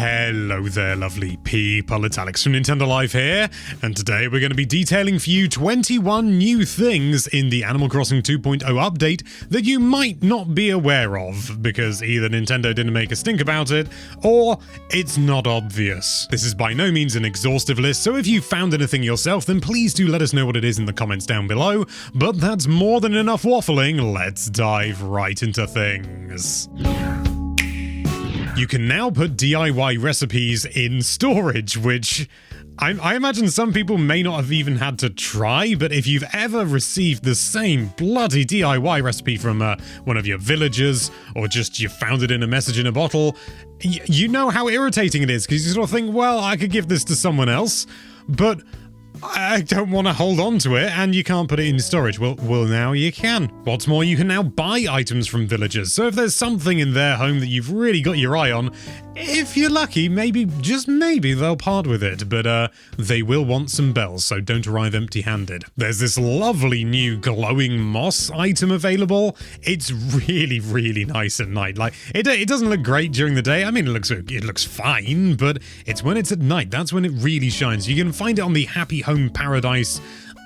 Hello there, lovely people. It's Alex from Nintendo Life here, and today we're going to be detailing for you 21 new things in the Animal Crossing 2.0 update that you might not be aware of, because either Nintendo didn't make a stink about it, or it's not obvious. This is by no means an exhaustive list, so if you found anything yourself, then please do let us know what it is in the comments down below, but that's more than enough waffling. Let's dive right into things. You can now put DIY recipes in storage, which I imagine some people may not have even had to try, but if you've ever received the same bloody DIY recipe from one of your villagers, or just you found it in a message in a bottle, you know how irritating it is, because you sort of think, well, I could give this to someone else, but I don't want to hold on to it, and you can't put it in storage. Well, now you can. What's more, you can now buy items from villagers, so if there's something in their home that you've really got your eye on, if you're lucky, maybe, just maybe, they'll part with it, but they will want some bells, so don't arrive empty-handed. There's this lovely new glowing moss item available. It's really, really nice at night. Like, it doesn't look great during the day. I mean, it looks fine, but it's when it's at night, that's when it really shines. You can find it on the Happy Home Paradise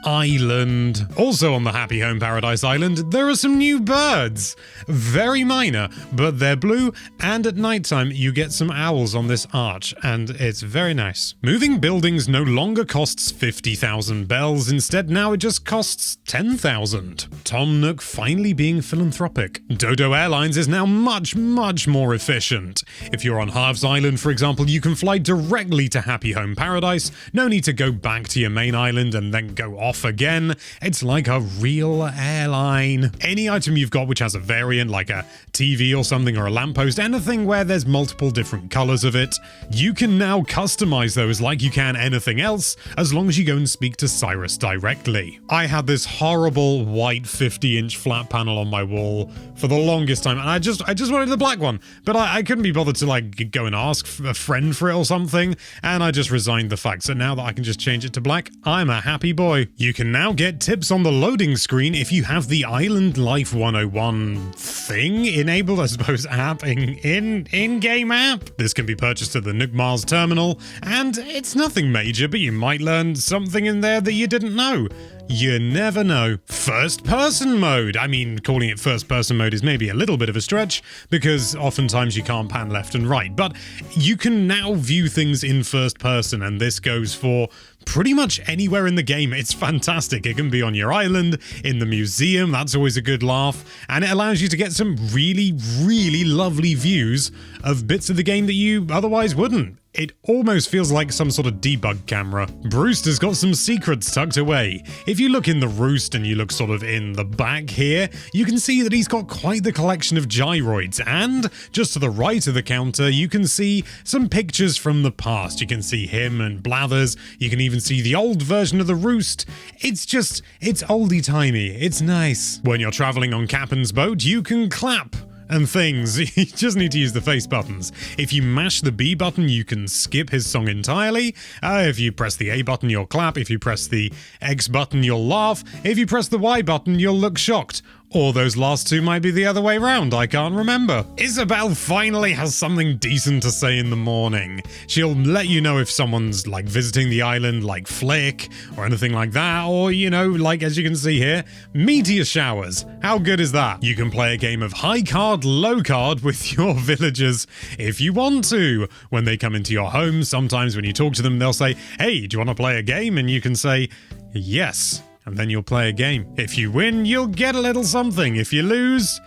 Island. Also on the Happy Home Paradise Island, there are some new birds. Very minor, but they're blue, and at nighttime you get some owls on this arch, and it's very nice. Moving buildings no longer costs 50,000 bells, instead now it just costs 10,000. Tom Nook finally being philanthropic. Dodo Airlines is now much, much more efficient. If you're on Harv's Island, for example, you can fly directly to Happy Home Paradise, no need to go back to your main island and then go off again. It's like a real airline. Any item you've got which has a variant, like a TV or something, or a lamppost, anything where there's multiple different colors of it, you can now customize those like you can anything else, as long as you go and speak to Cyrus directly. I had this horrible white 50-inch flat panel on my wall for the longest time, and I just wanted the black one, but I couldn't be bothered to like go and ask a friend for it or something, and I just resigned the fact. So now that I can just change it to black, I'm a happy boy. You can now get tips on the loading screen if you have the Island Life 101 thing enabled, I suppose, app in-game app. This can be purchased at the Nook Mars terminal, and it's nothing major, but you might learn something in there that you didn't know. You never know. First person mode. I mean, calling it first person mode is maybe a little bit of a stretch, because oftentimes you can't pan left and right, but you can now view things in first person, and this goes for pretty much anywhere in the game. It's fantastic. It can be on your island, in the museum, that's always a good laugh, and it allows you to get some really, really lovely views of bits of the game that you otherwise wouldn't. It almost feels like some sort of debug camera. Brewster's got some secrets tucked away. If you look in the roost and you look sort of in the back here, you can see that he's got quite the collection of gyroids, and just to the right of the counter, you can see some pictures from the past. You can see him and Blathers. You can even see the old version of the roost. It's oldie-timey. It's nice. When you're traveling on Captain's boat, you can clap and things. You just need to use the face buttons. If you mash the B button, you can skip his song entirely. If you press the A button, you'll clap. If you press the X button, you'll laugh. If you press the Y button, you'll look shocked. Or those last two might be the other way round, I can't remember. Isabelle finally has something decent to say in the morning. She'll let you know if someone's like visiting the island, like Flick, or anything like that, or, you know, like as you can see here, meteor showers. How good is that? You can play a game of high card, low card with your villagers if you want to. When they come into your home, sometimes when you talk to them, they'll say, hey, do you want to play a game? And you can say, yes. And then you'll play a game. If you win, you'll get a little something. If you lose,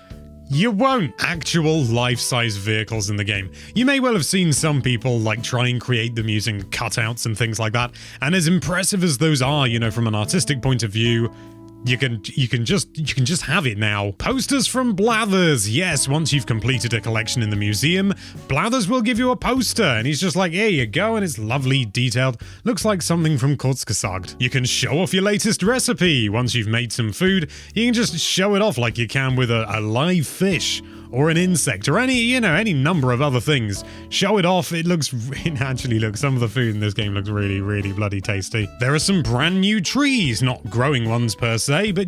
you won't. Actual life-size vehicles in the game. You may well have seen some people like try and create them using cutouts and things like that. And as impressive as those are, you know, from an artistic point of view, you can just have it now. Posters from Blathers. Yes, once you've completed a collection in the museum, Blathers will give you a poster, and he's just like, here you go, and it's lovely, detailed. Looks like something from Kurzgesagt. You can show off your latest recipe. Once you've made some food, you can just show it off like you can with a live fish, or an insect or any number of other things. Show it off. It actually looks, some of the food in this game looks really, really bloody tasty. There are some brand new trees, not growing ones per se, but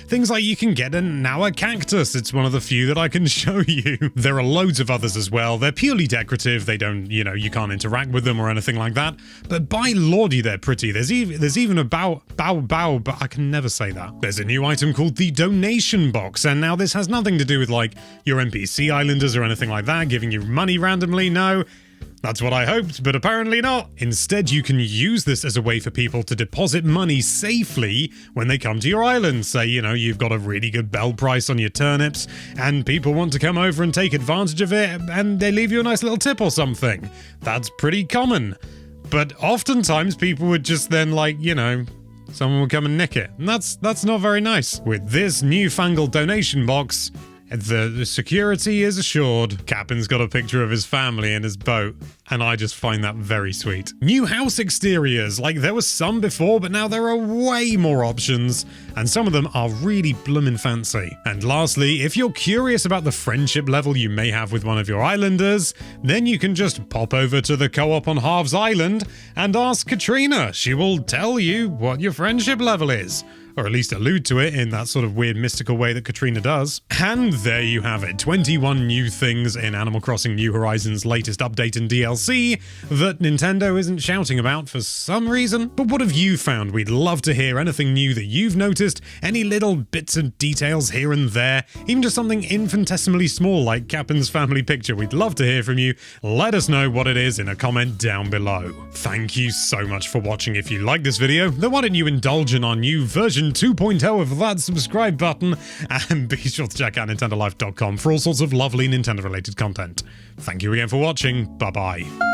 things like you can get now a cactus. It's one of the few that I can show you. There are loads of others as well. They're purely decorative. They don't, you can't interact with them or anything like that. But by lordy, they're pretty. There's even a bow, but I can never say that. There's a new item called the donation box, and now this has nothing to do with like your NPC islanders or anything like that, giving you money randomly. No. That's what I hoped, but apparently not. Instead, you can use this as a way for people to deposit money safely when they come to your island. Say, you've got a really good bell price on your turnips, and people want to come over and take advantage of it, and they leave you a nice little tip or something. That's pretty common. But oftentimes, people would just then, someone would come and nick it. And that's not very nice. With this newfangled donation box, the security is assured. Captain's got a picture of his family in his boat, and I just find that very sweet. New house exteriors, there was some before, but now there are way more options, and some of them are really bloomin' fancy. And lastly, if you're curious about the friendship level you may have with one of your islanders, then you can just pop over to the co-op on Halves Island and ask Katrina. She will tell you what your friendship level is. Or at least allude to it in that sort of weird mystical way that Katrina does. And there you have it, 21 new things in Animal Crossing New Horizons' latest update and DLC that Nintendo isn't shouting about for some reason. But what have you found? We'd love to hear anything new that you've noticed, any little bits of details here and there, even just something infinitesimally small like Captain's family picture. We'd love to hear from you. Let us know what it is in a comment down below. Thank you so much for watching. If you like this video, then why don't you indulge in our new version 2.0 of that subscribe button, and be sure to check out nintendolife.com for all sorts of lovely Nintendo related content. Thank you again for watching. Bye bye.